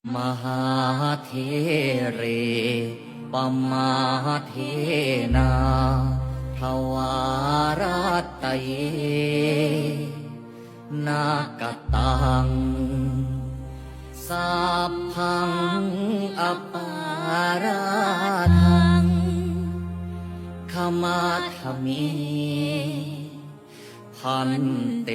มหาเทเรปมาเทนาทวารัตตเยนากตังสัพพังอปาราทังขมาธมิพันเต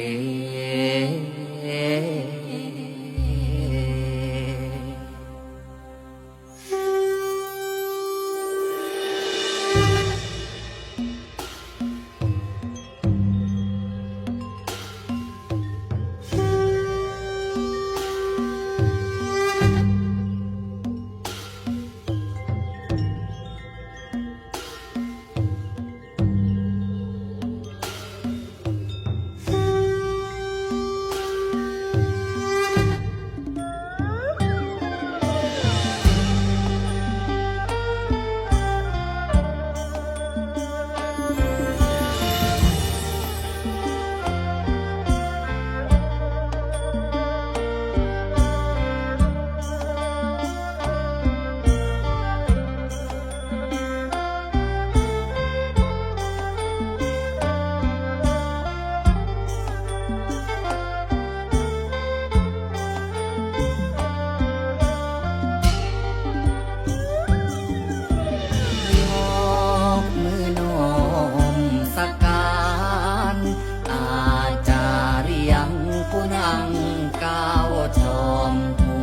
ก้าวชมหั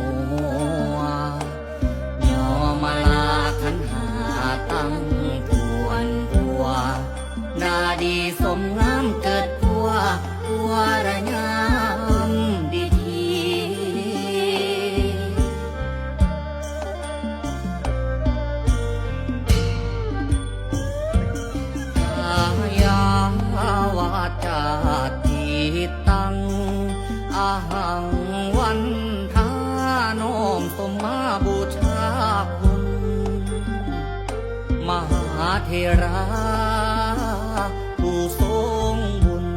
วยอมาลาขันหาตั้งทวนตัวนาดีสมงามเกิดพัวระยามดีทียาวาจาติตังอาหังวันทาน้อมสมมาบูชาคุณมหาเทราผู้ทรงบุญ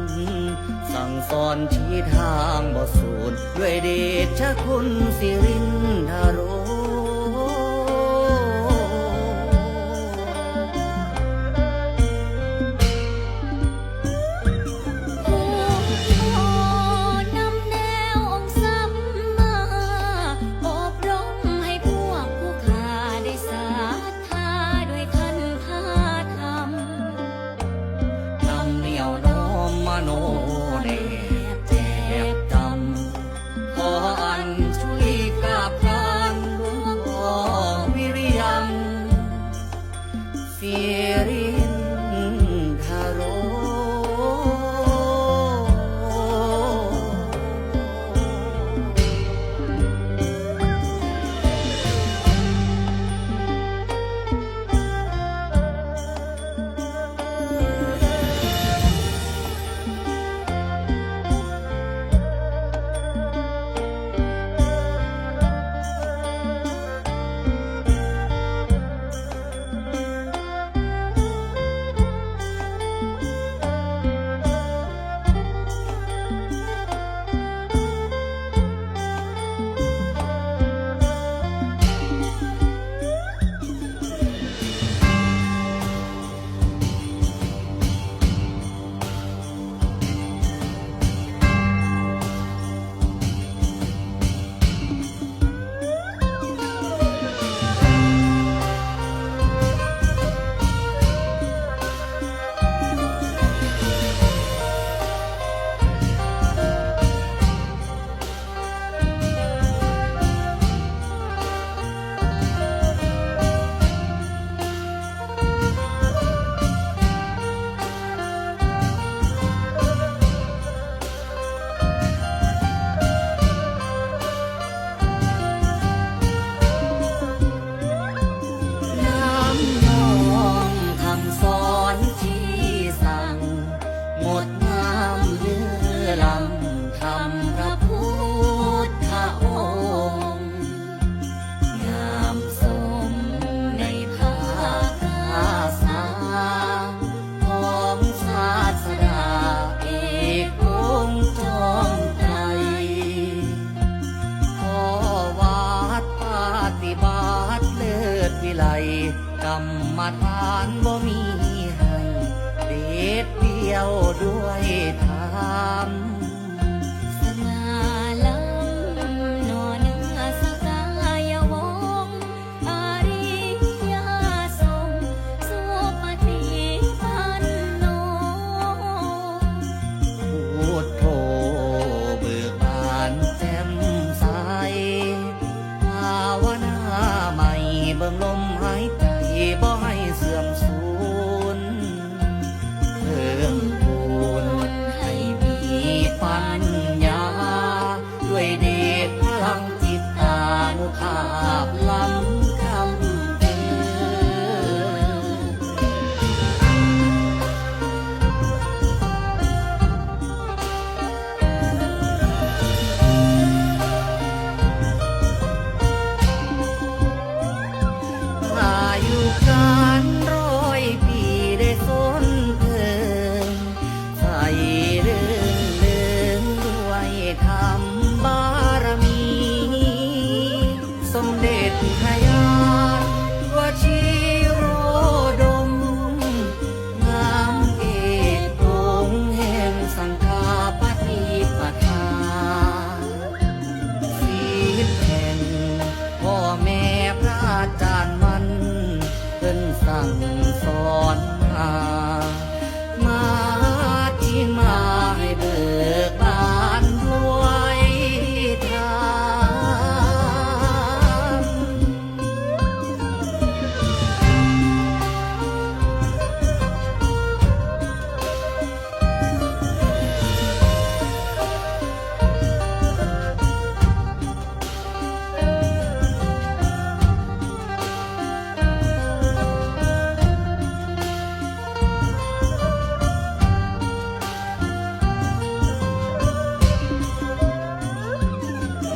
สั่งสอนชี้ทางบ่สูญด้วยเดชคุณสิรินทโรโนเดชแจกจำขออันช่วยกับ ไลกรรมฐานบ่มีให้เด็ดเดียวด้วยธรรม สง่าล้ำนอเนื้อสกายวงศ์อาริยสงฆ์สุปฏิปันโน พุทโธเบิกบานแจ่มใสภาวนาใหม่เบิ่งลมหายใจบ่ให้เสื่อมสูญเพิ่มพูนให้มีปัญญาด้วยเดชพลังจิตอานุภาพล้ำคำเตือน อายุการ100 ปีได้สนเพิงใส่เรื่องเดิงด้วยธรรมบารมี สมเด็จพระยาวชิโรดม งามเอกองค์แห่งสังฆาปฏิปทา ศีลแห่งพ่อแม่พระอาจารย์มันเพิ่นสั่งสอนมาที่มาให้เบิกบานด้วยธรรม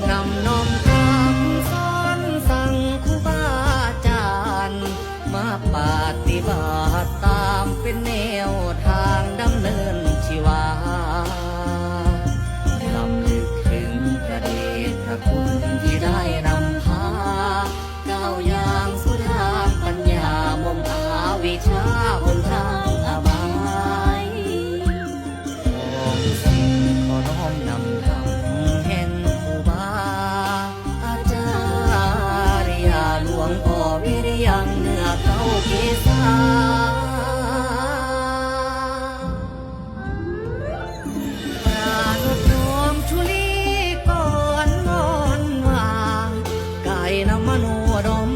นำน้อมคำสอนสั่งครูบาอาจารย์มาปฏิบัติตามเป็นแนวทางดำเนินชีวาลำลึกถึงพระเดชพระคุณที่ได้นำพาก้าวอย่างสุดทางปัญญามมอาวิชาบนทางอบาย ของสิ่งขอน้อมนำคำแห่งครูบาอาจารย์หลวงพ่อวิริยังเหนือเขาเกษา ปราณดน้อมชุลีก่อนงอนวางกายนำมโนดม